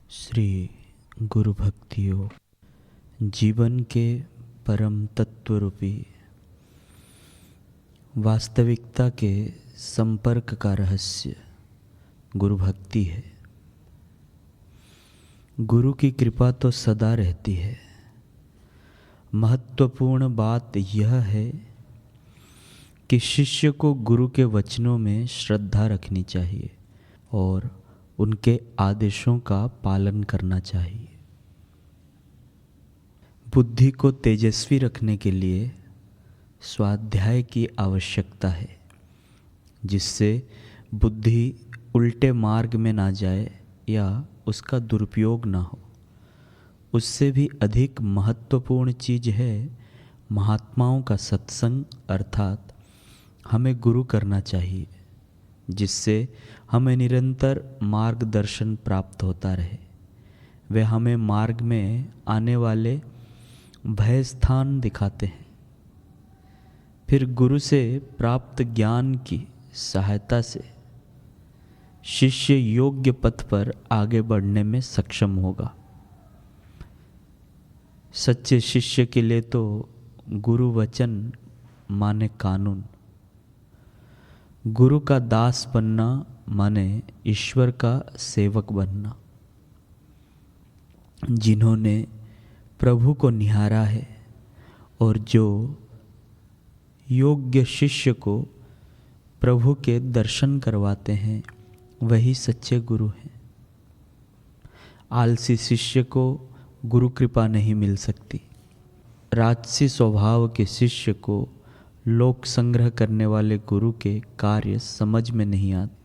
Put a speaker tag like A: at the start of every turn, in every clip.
A: श्री गुरु भक्ति योग जीवन के परम तत्व रूपी वास्तविकता के संपर्क का रहस्य गुरु भक्ति है। गुरु की कृपा तो सदा रहती है। महत्वपूर्ण बात यह है कि शिष्य को गुरु के वचनों में श्रद्धा रखनी चाहिए और उनके आदेशों का पालन करना चाहिए। बुद्धि को तेजस्वी रखने के लिए स्वाध्याय की आवश्यकता है, जिससे बुद्धि उल्टे मार्ग में ना जाए या उसका दुरुपयोग ना हो। उससे भी अधिक महत्वपूर्ण चीज़ है महात्माओं का सत्संग, अर्थात हमें गुरु करना चाहिए, जिससे हमें निरंतर मार्गदर्शन प्राप्त होता रहे। वे हमें मार्ग में आने वाले भय स्थान दिखाते हैं। फिर गुरु से प्राप्त ज्ञान की सहायता से शिष्य योग्य पथ पर आगे बढ़ने में सक्षम होगा। सच्चे शिष्य के लिए तो गुरु वचन माने कानून। गुरु का दास बनना माने ईश्वर का सेवक बनना। जिन्होंने प्रभु को निहारा है और जो योग्य शिष्य को प्रभु के दर्शन करवाते हैं, वही सच्चे गुरु हैं। आलसी शिष्य को गुरु कृपा नहीं मिल सकती। राजसी स्वभाव के शिष्य को लोक संग्रह करने वाले गुरु के कार्य समझ में नहीं आते।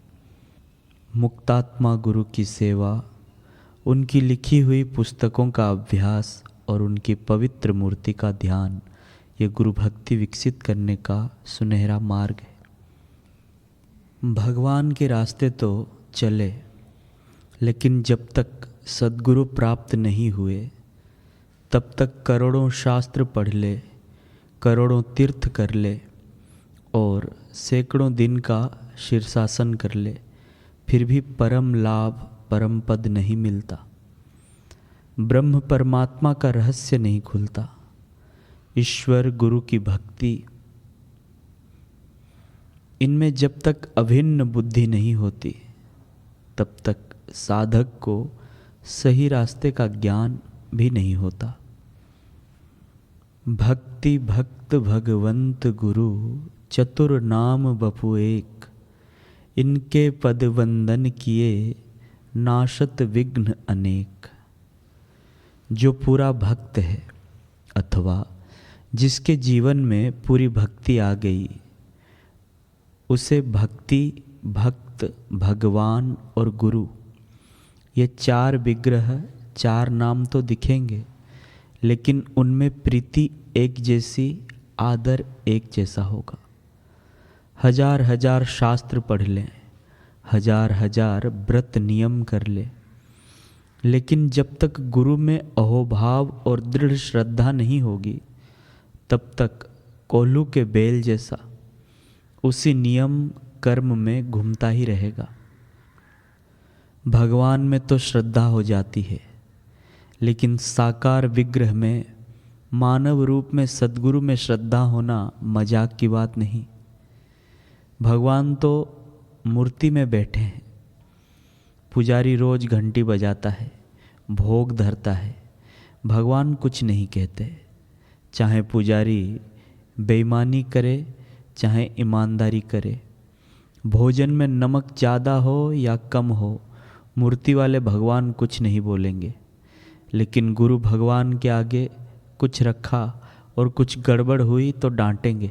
A: मुक्तात्मा गुरु की सेवा, उनकी लिखी हुई पुस्तकों का अभ्यास और उनकी पवित्र मूर्ति का ध्यान, ये गुरु भक्ति विकसित करने का सुनहरा मार्ग है। भगवान के रास्ते तो चले, लेकिन जब तक सद्गुरु प्राप्त नहीं हुए तब तक करोड़ों शास्त्र पढ़ ले, करोड़ों तीर्थ कर ले और सैकड़ों दिन का शीर्षासन कर ले, फिर भी परम लाभ, परम पद नहीं मिलता। ब्रह्म परमात्मा का रहस्य नहीं खुलता। ईश्वर गुरु की भक्ति, इनमें जब तक अभिन्न बुद्धि नहीं होती तब तक साधक को सही रास्ते का ज्ञान भी नहीं होता। भक्ति भक्त भगवंत गुरु, चतुर नाम बपु एक, इनके पद वंदन किए, नाशत विघ्न अनेक। जो पूरा भक्त है अथवा जिसके जीवन में पूरी भक्ति आ गई, उसे भक्ति, भक्त, भगवान और गुरु, ये चार विग्रह, चार नाम तो दिखेंगे, लेकिन उनमें प्रीति एक जैसी, आदर एक जैसा होगा। हजार हजार शास्त्र पढ़ लें, हजार हजार व्रत नियम कर ले, लेकिन जब तक गुरु में अहोभाव और दृढ़ श्रद्धा नहीं होगी, तब तक कोल्हू के बेल जैसा उसी नियम कर्म में घूमता ही रहेगा। भगवान में तो श्रद्धा हो जाती है, लेकिन साकार विग्रह में, मानव रूप में सद्गुरु में श्रद्धा होना मजाक की बात नहीं। भगवान तो मूर्ति में बैठे हैं। पुजारी रोज घंटी बजाता है, भोग धरता है, भगवान कुछ नहीं कहते। चाहे पुजारी बेईमानी करे, चाहे ईमानदारी करे, भोजन में नमक ज़्यादा हो या कम हो, मूर्ति वाले भगवान कुछ नहीं बोलेंगे। लेकिन गुरु भगवान के आगे कुछ रखा और कुछ गड़बड़ हुई तो डांटेंगे,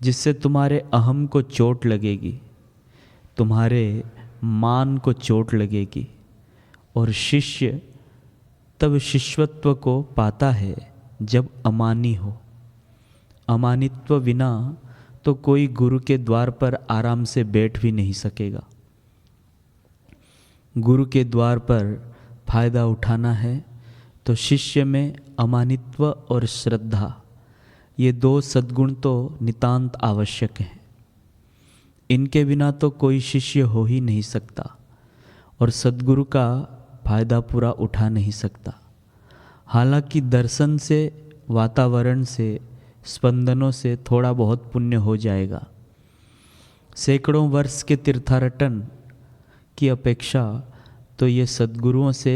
A: जिससे तुम्हारे अहम को चोट लगेगी, तुम्हारे मान को चोट लगेगी। और शिष्य तब शिष्यत्व को पाता है जब अमानी हो। अमानित्व बिना तो कोई गुरु के द्वार पर आराम से बैठ भी नहीं सकेगा। गुरु के द्वार पर फायदा उठाना है तो शिष्य में अमानित्व और श्रद्धा, ये दो सद्गुण तो नितांत आवश्यक हैं। इनके बिना तो कोई शिष्य हो ही नहीं सकता। और सद्गुरु का फायदा पूरा उठा नहीं सकता। हालांकि दर्शन से, वातावरण से, स्पंदनों से थोड़ा बहुत पुण्य हो जाएगा। सैकड़ों वर्ष के तीर्थाटन की अपेक्षा तो ये सद्गुरुओं से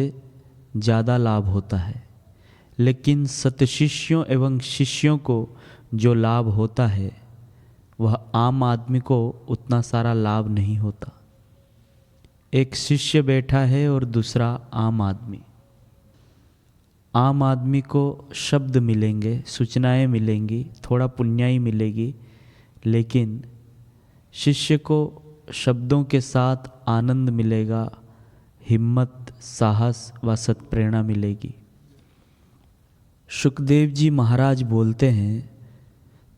A: ज़्यादा लाभ होता है। लेकिन सतशिष्यों एवं शिष्यों को जो लाभ होता है वह आम आदमी को उतना सारा लाभ नहीं होता। एक शिष्य बैठा है और दूसरा आम आदमी। आम आदमी को शब्द मिलेंगे, सूचनाएं मिलेंगी, थोड़ा पुण्याई मिलेगी, लेकिन शिष्य को शब्दों के साथ आनंद मिलेगा, हिम्मत, साहस व सत्प्रेरणा मिलेगी। शुकदेव जी महाराज बोलते हैं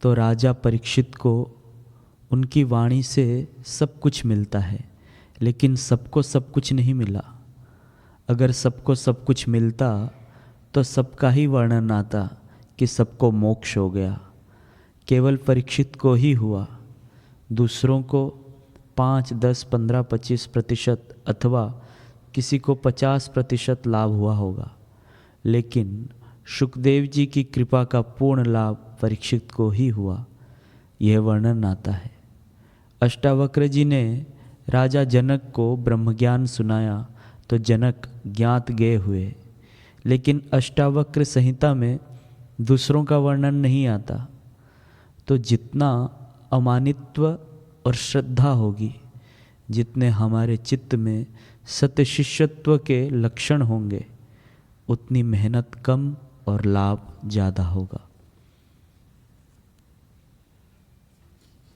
A: तो राजा परीक्षित को उनकी वाणी से सब कुछ मिलता है, लेकिन सबको सब कुछ नहीं मिला। अगर सबको सब कुछ मिलता तो सबका ही वर्णन आता कि सबको मोक्ष हो गया। केवल परीक्षित को ही हुआ, दूसरों को 5, 10, 15, 25% अथवा किसी को 50% लाभ हुआ होगा, लेकिन शुकदेव जी की कृपा का पूर्ण लाभ परीक्षित को ही हुआ, यह वर्णन आता है। अष्टावक्र जी ने राजा जनक को ब्रह्मज्ञान सुनाया तो जनक ज्ञात गए हुए, लेकिन अष्टावक्र संहिता में दूसरों का वर्णन नहीं आता। तो जितना अमानित्व और श्रद्धा होगी, जितने हमारे चित्त में सत्य शिष्यत्व के लक्षण होंगे, उतनी मेहनत कम और लाभ ज़्यादा होगा।